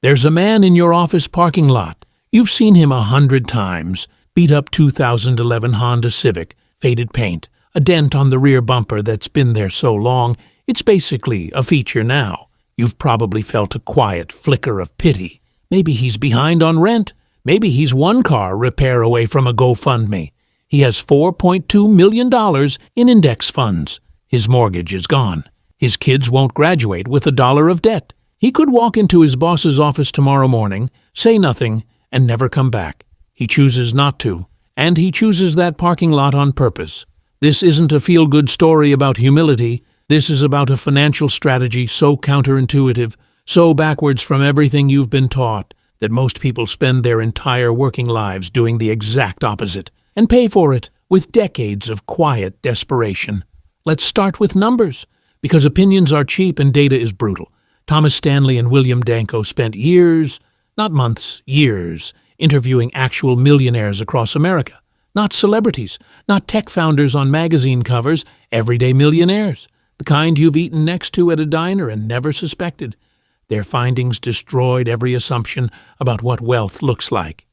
There's a man in your office parking lot. You've seen him 100 times. Beat-up 2011 Honda Civic, faded paint, a dent on the rear bumper that's been there so long, it's basically a feature now. You've probably felt a quiet flicker of pity. Maybe he's behind on rent. Maybe he's one car repair away from a GoFundMe. He has $4.2 million in index funds. His mortgage is gone. His kids won't graduate with $1 of debt. He could walk into his boss's office tomorrow morning, say nothing, and never come back. He chooses not to, and he chooses that parking lot on purpose. This isn't a feel-good story about humility. This is about a financial strategy so counterintuitive, so backwards from everything you've been taught, that most people spend their entire working lives doing the exact opposite, and pay for it with decades of quiet desperation. Let's start with numbers, because opinions are cheap and data is brutal. Thomas Stanley and William Danko spent years, not months, years, interviewing actual millionaires across America. Not celebrities, not tech founders on magazine covers, everyday millionaires, the kind you've eaten next to at a diner and never suspected. Their findings destroyed every assumption about what wealth looks like.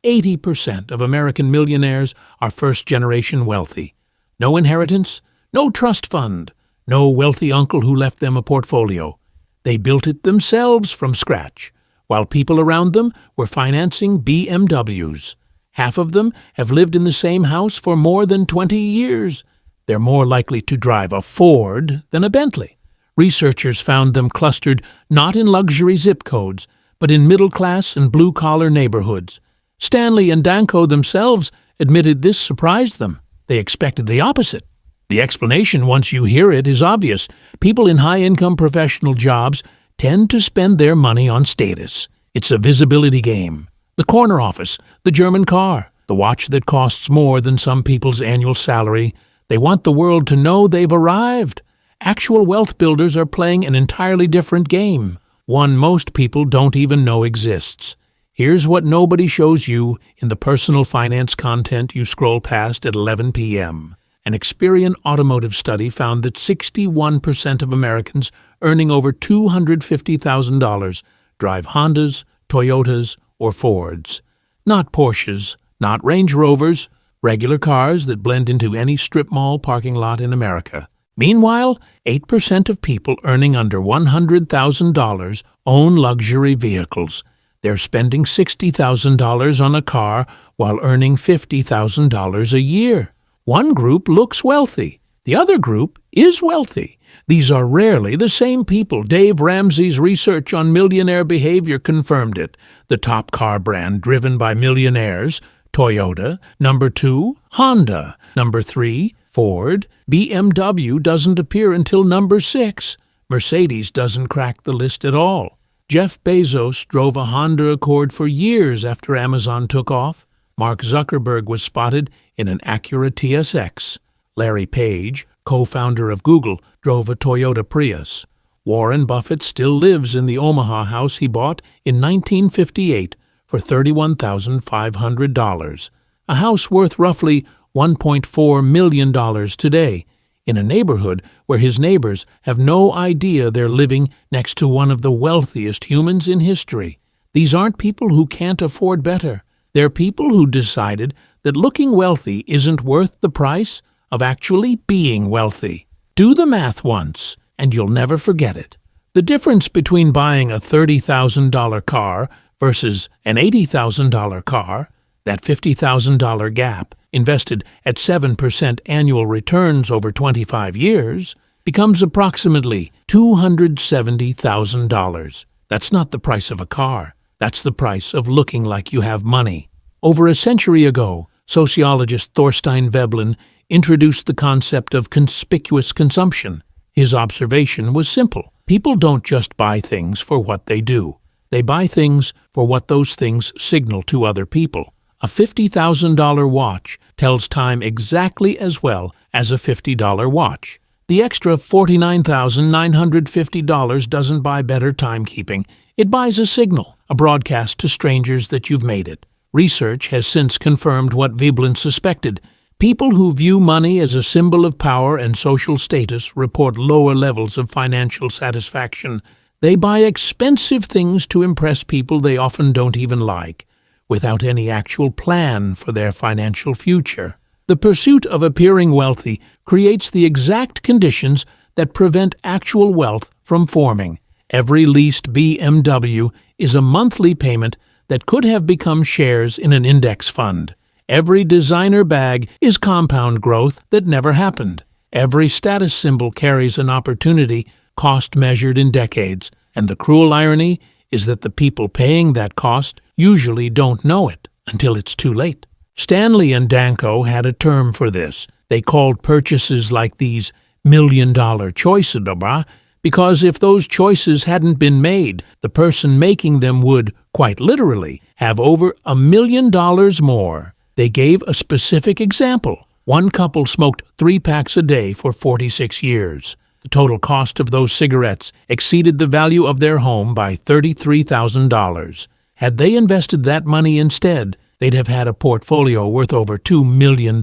80% of American millionaires are first-generation wealthy. No inheritance, no trust fund, no wealthy uncle who left them a portfolio. They built it themselves from scratch, while people around them were financing BMWs. Half of them have lived in the same house for more than 20 years. They're more likely to drive a Ford than a Bentley. Researchers found them clustered not in luxury zip codes, but in middle-class and blue-collar neighborhoods. Stanley and Danko themselves admitted this surprised them. They expected the opposite. The explanation, once you hear it, is obvious. People in high-income professional jobs tend to spend their money on status. It's a visibility game. The corner office, the German car, the watch that costs more than some people's annual salary. They want the world to know they've arrived. Actual wealth builders are playing an entirely different game, one most people don't even know exists. Here's what nobody shows you in the personal finance content you scroll past at 11 p.m. An Experian automotive study found that 61% of Americans earning over $250,000 drive Hondas, Toyotas, or Fords. Not Porsches, not Range Rovers, regular cars that blend into any strip mall parking lot in America. Meanwhile, 8% of people earning under $100,000 own luxury vehicles. They're spending $60,000 on a car while earning $50,000 a year. One group looks wealthy. The other group is wealthy. These are rarely the same people. Dave Ramsey's research on millionaire behavior confirmed it. The top car brand driven by millionaires, Toyota. Number 2, Honda. Number 3, Ford. BMW doesn't appear until number 6. Mercedes doesn't crack the list at all. Jeff Bezos drove a Honda Accord for years after Amazon took off. Mark Zuckerberg was spotted in an Acura TSX. Larry Page, co-founder of Google, drove a Toyota Prius. Warren Buffett still lives in the Omaha house he bought in 1958 for $31,500, a house worth roughly $1.4 million today, in a neighborhood where his neighbors have no idea they're living next to one of the wealthiest humans in history. These aren't people who can't afford better. They're people who decided that looking wealthy isn't worth the price of actually being wealthy. Do the math once, and you'll never forget it. The difference between buying a $30,000 car versus an $80,000 car, that $50,000 gap invested at 7% annual returns over 25 years, becomes approximately $270,000. That's not the price of a car. That's the price of looking like you have money. Over a century ago, sociologist Thorstein Veblen introduced the concept of conspicuous consumption. His observation was simple. People don't just buy things for what they do. They buy things for what those things signal to other people. A $50,000 watch tells time exactly as well as a $50 watch. The extra $49,950 doesn't buy better timekeeping. It buys a signal, a broadcast to strangers that you've made it. Research has since confirmed what Veblen suspected. People who view money as a symbol of power and social status report lower levels of financial satisfaction They buy expensive things to impress people they often don't even like, without any actual plan for their financial future. The pursuit of appearing wealthy creates the exact conditions that prevent actual wealth from forming. Every leased BMW is a monthly payment that could have become shares in an index fund. Every designer bag is compound growth that never happened. Every status symbol carries an opportunity, cost measured in decades, and the cruel irony is that the people paying that cost usually don't know it until it's too late. Stanley and Danko had a term for this. They called purchases like these million-dollar choices, because if those choices hadn't been made, the person making them would, quite literally, have over $1 million more. They gave a specific example. One couple smoked 3 packs a day for 46 years. The total cost of those cigarettes exceeded the value of their home by $33,000. Had they invested that money instead, they'd have had a portfolio worth over $2 million.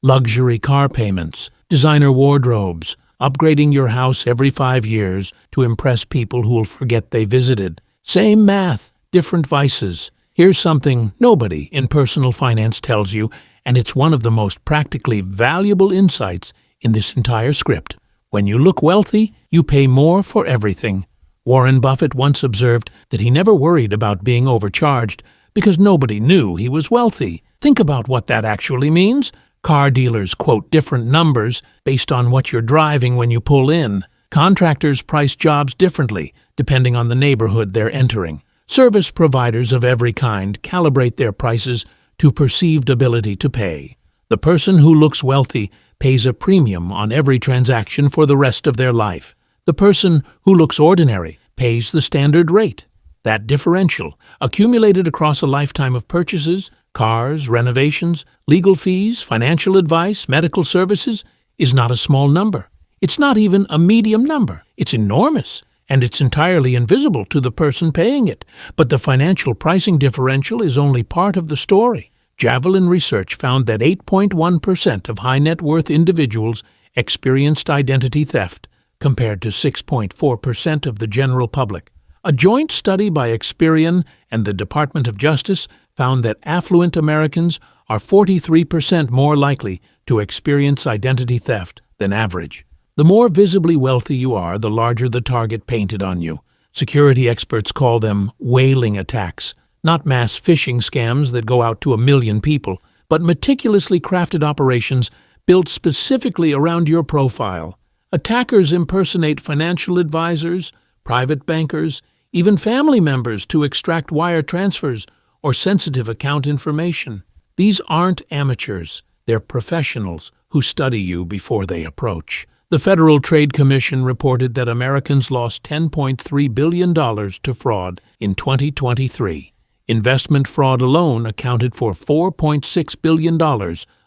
Luxury car payments, designer wardrobes, upgrading your house every 5 years to impress people who'll forget they visited. Same math, different vices. Here's something nobody in personal finance tells you, and it's one of the most practically valuable insights in this entire script. When you look wealthy, you pay more for everything. Warren Buffett once observed that he never worried about being overcharged because nobody knew he was wealthy. Think about what that actually means. Car dealers quote different numbers based on what you're driving when you pull in. Contractors price jobs differently depending on the neighborhood they're entering. Service providers of every kind calibrate their prices to perceived ability to pay. The person who looks wealthy pays a premium on every transaction for the rest of their life. The person who looks ordinary pays the standard rate. That differential, accumulated across a lifetime of purchases, cars, renovations, legal fees, financial advice, medical services, is not a small number. It's not even a medium number. It's enormous, and it's entirely invisible to the person paying it. But the financial pricing differential is only part of the story. Javelin research found that 8.1% of high-net-worth individuals experienced identity theft, compared to 6.4% of the general public. A joint study by Experian and the Department of Justice found that affluent Americans are 43% more likely to experience identity theft than average. The more visibly wealthy you are, the larger the target painted on you. Security experts call them whaling attacks, not mass phishing scams that go out to 1 million people, but meticulously crafted operations built specifically around your profile. Attackers impersonate financial advisors, private bankers, even family members to extract wire transfers or sensitive account information. These aren't amateurs, they're professionals who study you before they approach. The Federal Trade Commission reported that Americans lost $10.3 billion to fraud in 2023. Investment fraud alone accounted for $4.6 billion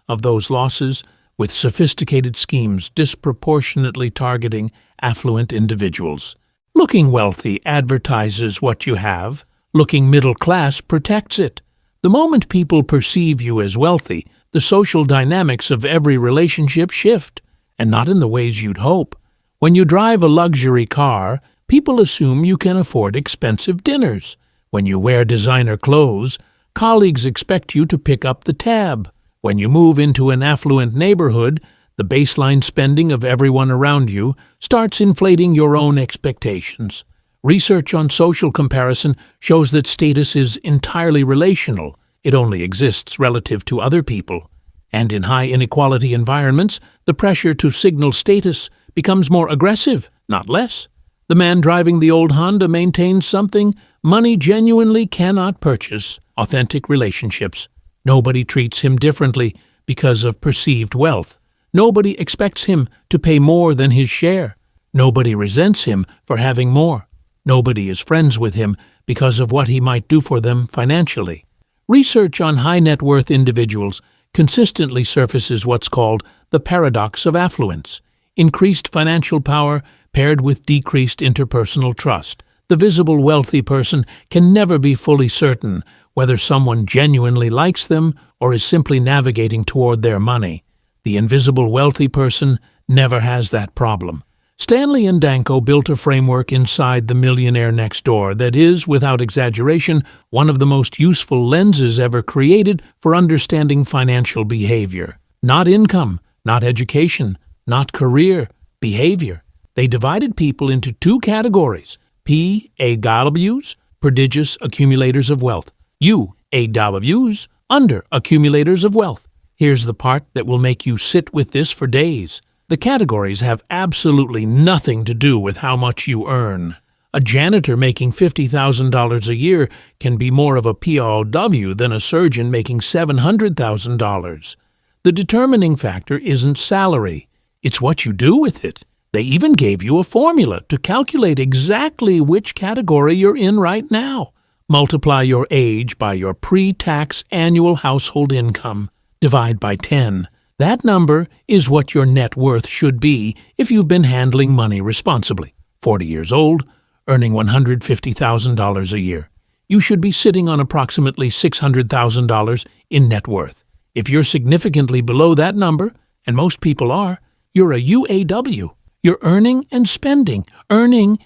of those losses, with sophisticated schemes disproportionately targeting affluent individuals. Looking wealthy advertises what you have. Looking middle class protects it. The moment people perceive you as wealthy, the social dynamics of every relationship shift, and not in the ways you'd hope. When you drive a luxury car, people assume you can afford expensive dinners. When you wear designer clothes, colleagues expect you to pick up the tab. When you move into an affluent neighborhood, the baseline spending of everyone around you starts inflating your own expectations. Research on social comparison shows that status is entirely relational. It only exists relative to other people. And in high inequality environments, the pressure to signal status becomes more aggressive, not less. The man driving the old Honda maintains something money genuinely cannot purchase: authentic relationships. Nobody treats him differently because of perceived wealth. Nobody expects him to pay more than his share. Nobody resents him for having more. Nobody is friends with him because of what he might do for them financially. Research on high-net-worth individuals consistently surfaces what's called the paradox of affluence: increased financial power paired with decreased interpersonal trust. The visible wealthy person can never be fully certain whether someone genuinely likes them or is simply navigating toward their money. The invisible wealthy person never has that problem. Stanley and Danko built a framework inside the Millionaire Next Door that is, without exaggeration, one of the most useful lenses ever created for understanding financial behavior. Not income, not education, not career, behavior. They divided people into two categories: PAWs, Prodigious Accumulators of Wealth; UAWs, Under Accumulators of Wealth. Here's the part that will make you sit with this for days. The categories have absolutely nothing to do with how much you earn. A janitor making $50,000 a year can be more of a PAW than a surgeon making $700,000. The determining factor isn't salary. It's what you do with it. They even gave you a formula to calculate exactly which category you're in right now. Multiply your age by your pre-tax annual household income. Divide by 10. That number is what your net worth should be if you've been handling money responsibly. 40 years old, earning $150,000 a year. You should be sitting on approximately $600,000 in net worth. If you're significantly below that number, and most people are, you're a UAW. You're earning and spending, running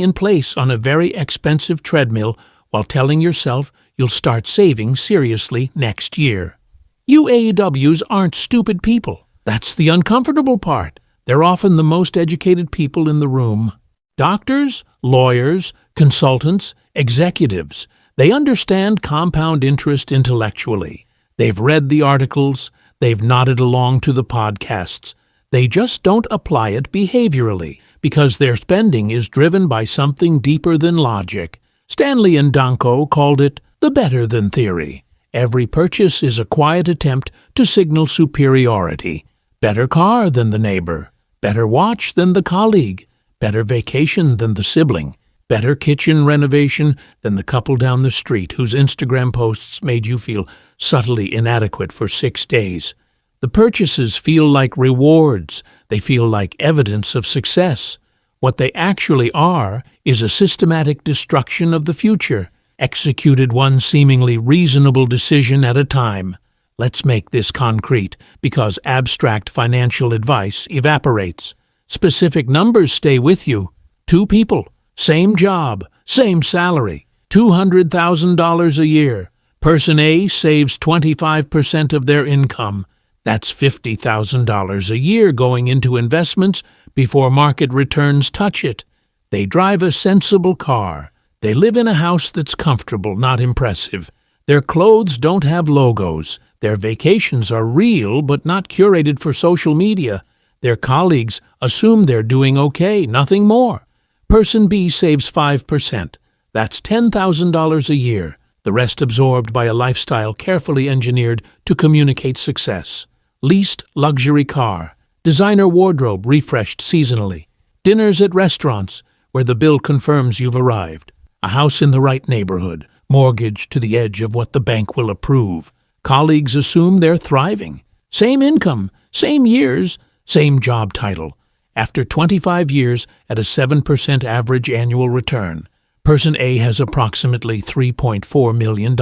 in place on a very expensive treadmill while telling yourself you'll start saving seriously next year. UAWs aren't stupid people. That's the uncomfortable part. They're often the most educated people in the room. Doctors, lawyers, consultants, executives. They understand compound interest intellectually. They've read the articles. They've nodded along to the podcasts. They just don't apply it behaviorally because their spending is driven by something deeper than logic. Stanley and Danko called it the better than theory. Every purchase is a quiet attempt to signal superiority. Better car than the neighbor. Better watch than the colleague. Better vacation than the sibling. Better kitchen renovation than the couple down the street whose Instagram posts made you feel subtly inadequate for 6 days. The purchases feel like rewards. They feel like evidence of success. What they actually are is a systematic destruction of the future, executed one seemingly reasonable decision at a time. Let's make this concrete, because abstract financial advice evaporates. Specific numbers stay with you. 2 people, same job, same salary, $200,000 a year. Person A saves 25% of their income. That's $50,000 a year going into investments before market returns touch it. They drive a sensible car. They live in a house that's comfortable, not impressive. Their clothes don't have logos. Their vacations are real but not curated for social media. Their colleagues assume they're doing okay, nothing more. Person B saves 5%. That's $10,000 a year, the rest absorbed by a lifestyle carefully engineered to communicate success. Leased luxury car, designer wardrobe refreshed seasonally, dinners at restaurants where the bill confirms you've arrived, a house in the right neighborhood, mortgage to the edge of what the bank will approve. Colleagues assume they're thriving. Same income, same years, same job title. After 25 years at a 7% average annual return, Person A has approximately $3.4 million.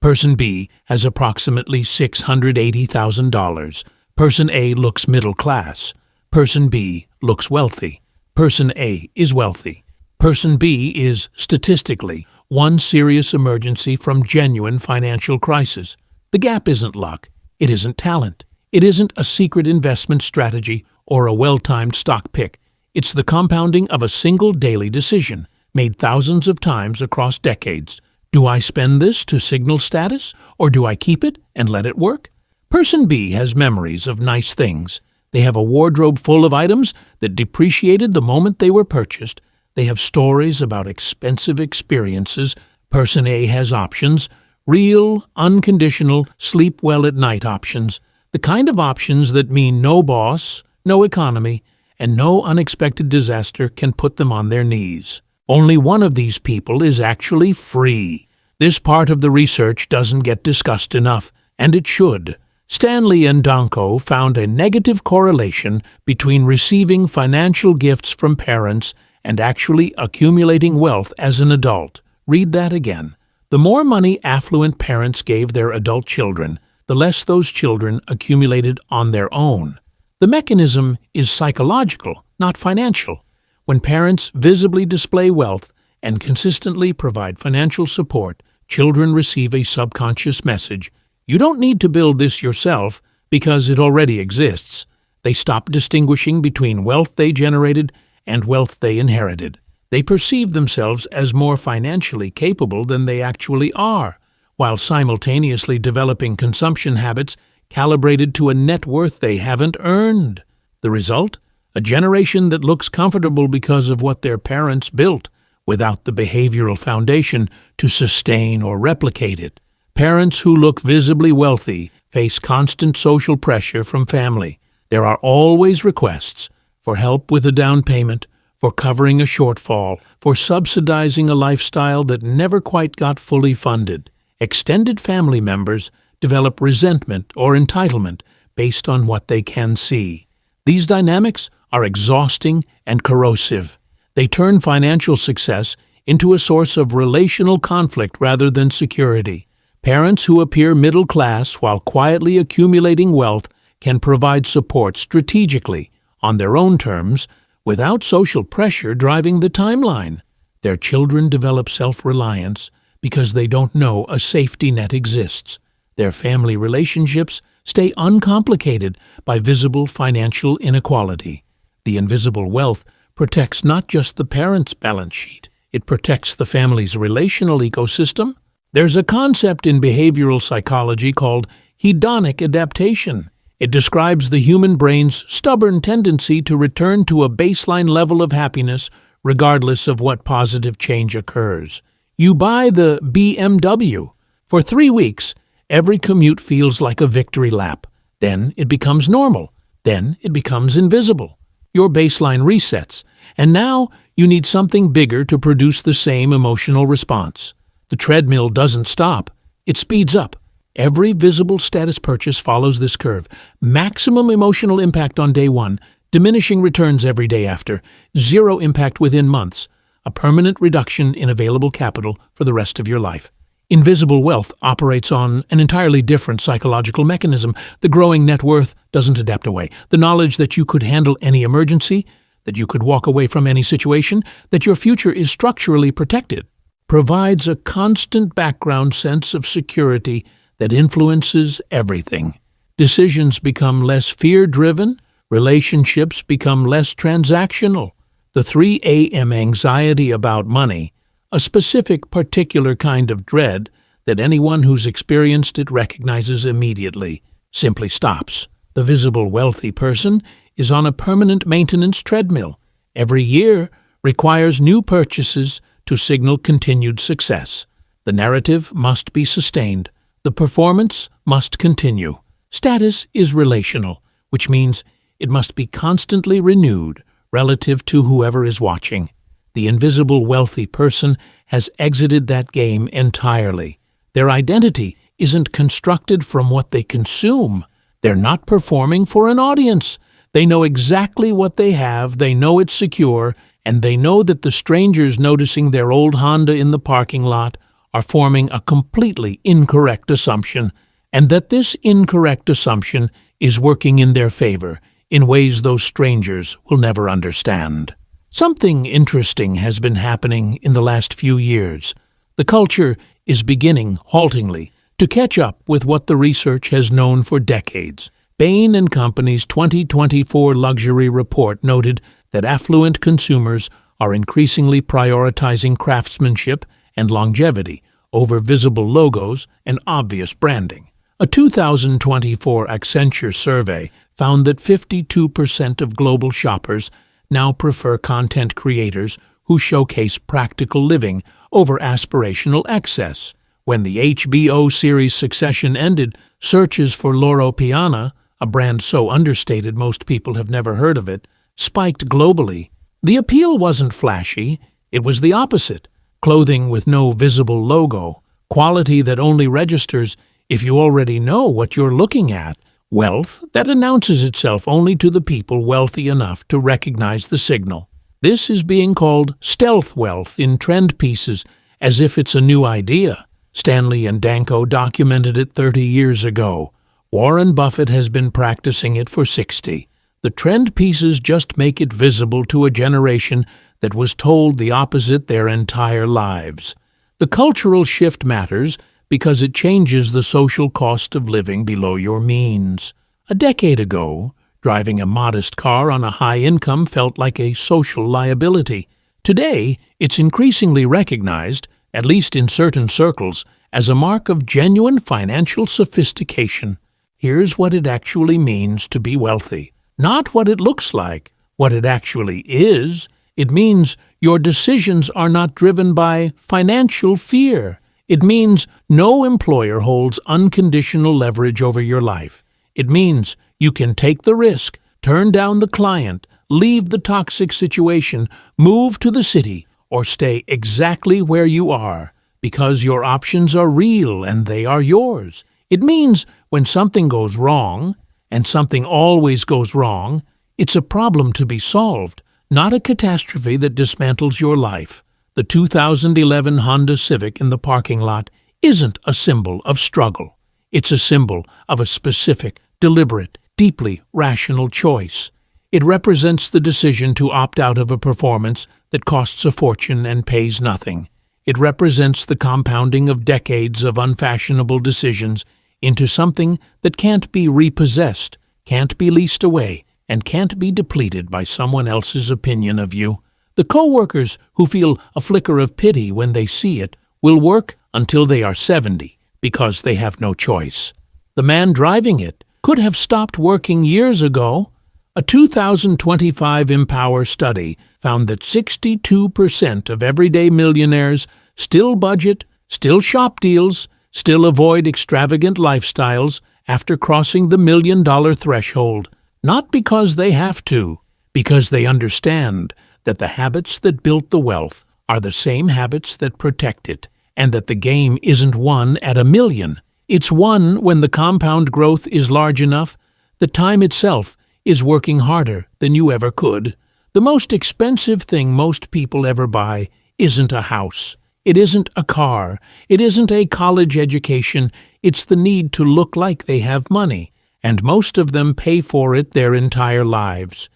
Person B has approximately $680,000. Person A looks middle class. Person B looks wealthy. Person A is wealthy. Person B is, statistically, one serious emergency from genuine financial crisis. The gap isn't luck. It isn't talent. It isn't a secret investment strategy or a well-timed stock pick. It's the compounding of a single daily decision, made thousands of times across decades. Do I spend this to signal status, or do I keep it and let it work? Person B has memories of nice things. They have a wardrobe full of items that depreciated the moment they were purchased. They have stories about expensive experiences. Person A has options, real, unconditional, sleep well at night options, the kind of options that mean no boss, no economy, and no unexpected disaster can put them on their knees. Only one of these people is actually free. This part of the research doesn't get discussed enough, and it should. Stanley and Danko found a negative correlation between receiving financial gifts from parents and actually accumulating wealth as an adult. Read that again. The more money affluent parents gave their adult children, the less those children accumulated on their own. The mechanism is psychological, not financial. When parents visibly display wealth and consistently provide financial support, children receive a subconscious message. You don't need to build this yourself because it already exists. They stop distinguishing between wealth they generated and wealth they inherited. They perceive themselves as more financially capable than they actually are, while simultaneously developing consumption habits calibrated to a net worth they haven't earned. The result? A generation that looks comfortable because of what their parents built, without the behavioral foundation to sustain or replicate it. Parents who look visibly wealthy face constant social pressure from family. There are always requests for help with a down payment, for covering a shortfall, for subsidizing a lifestyle that never quite got fully funded. Extended family members develop resentment or entitlement based on what they can see. These dynamics are exhausting and corrosive. They turn financial success into a source of relational conflict rather than security. Parents who appear middle class while quietly accumulating wealth can provide support strategically, on their own terms, without social pressure driving the timeline. Their children develop self-reliance because they don't know a safety net exists. Their family relationships stay uncomplicated by visible financial inequality. The invisible wealth protects not just the parent's balance sheet, it protects the family's relational ecosystem. There's a concept in behavioral psychology called hedonic adaptation. It describes the human brain's stubborn tendency to return to a baseline level of happiness regardless of what positive change occurs. You buy the BMW. For 3 weeks, every commute feels like a victory lap. Then it becomes normal. Then it becomes invisible. Your baseline resets, and now you need something bigger to produce the same emotional response. The treadmill doesn't stop. It speeds up. Every visible status purchase follows this curve. Maximum emotional impact on day 1, diminishing returns every day after, zero impact within months, a permanent reduction in available capital for the rest of your life. Invisible wealth operates on an entirely different psychological mechanism. The growing net worth doesn't adapt away. The knowledge that you could handle any emergency, that you could walk away from any situation, that your future is structurally protected, provides a constant background sense of security that influences everything. Decisions become less fear-driven, relationships become less transactional. The 3 a.m. anxiety about money, a specific particular kind of dread that anyone who's experienced it recognizes immediately, simply stops. The visible wealthy person is on a permanent maintenance treadmill. Every year requires new purchases to signal continued success. The narrative must be sustained. The performance must continue. Status is relational, which means it must be constantly renewed relative to whoever is watching. The invisible wealthy person has exited that game entirely. Their identity isn't constructed from what they consume. They're not performing for an audience. They know exactly what they have, they know it's secure, and they know that the strangers noticing their old Honda in the parking lot are forming a completely incorrect assumption, and that this incorrect assumption is working in their favor in ways those strangers will never understand. Something interesting has been happening in the last few years. The culture is beginning, haltingly, to catch up with what the research has known for decades. Bain & Company's 2024 luxury report noted that affluent consumers are increasingly prioritizing craftsmanship and longevity over visible logos and obvious branding. A 2024 Accenture survey found that 52% of global shoppers now prefer content creators who showcase practical living over aspirational excess. When the HBO series Succession ended, searches for Loro Piana, a brand so understated most people have never heard of it, spiked globally. The appeal wasn't flashy, it was the opposite. Clothing with no visible logo, quality that only registers if you already know what you're looking at, wealth that announces itself only to the people wealthy enough to recognize the signal. This is being called stealth wealth in trend pieces, as if it's a new idea. Stanley and Danko documented it 30 years ago. Warren Buffett has been practicing it for 60. The trend pieces just make it visible to a generation that was told the opposite their entire lives. The cultural shift matters because it changes the social cost of living below your means. A decade ago, driving a modest car on a high income felt like a social liability. Today, it's increasingly recognized, at least in certain circles, as a mark of genuine financial sophistication. Here's what it actually means to be wealthy. Not what it looks like, what it actually is. It means your decisions are not driven by financial fear. It means no employer holds unconditional leverage over your life. It means you can take the risk, turn down the client, leave the toxic situation, move to the city, or stay exactly where you are, because your options are real and they are yours. It means when something goes wrong, and something always goes wrong, it's a problem to be solved, not a catastrophe that dismantles your life. The 2011 Honda Civic in the parking lot isn't a symbol of struggle. It's a symbol of a specific, deliberate, deeply rational choice. It represents the decision to opt out of a performance that costs a fortune and pays nothing. It represents the compounding of decades of unfashionable decisions into something that can't be repossessed, can't be leased away, and can't be depleted by someone else's opinion of you. The co-workers who feel a flicker of pity when they see it will work until they are 70 because they have no choice. The man driving it could have stopped working years ago. A 2025 Empower study found that 62% of everyday millionaires still budget, still shop deals, still avoid extravagant lifestyles after crossing the $1 million threshold, not because they have to, because they understand that the habits that built the wealth are the same habits that protect it, and that the game isn't won at $1 million. It's won when the compound growth is large enough that time itself is working harder than you ever could. The most expensive thing most people ever buy isn't a house. It isn't a car. It isn't a college education. It's the need to look like they have money, and most of them pay for it their entire lives.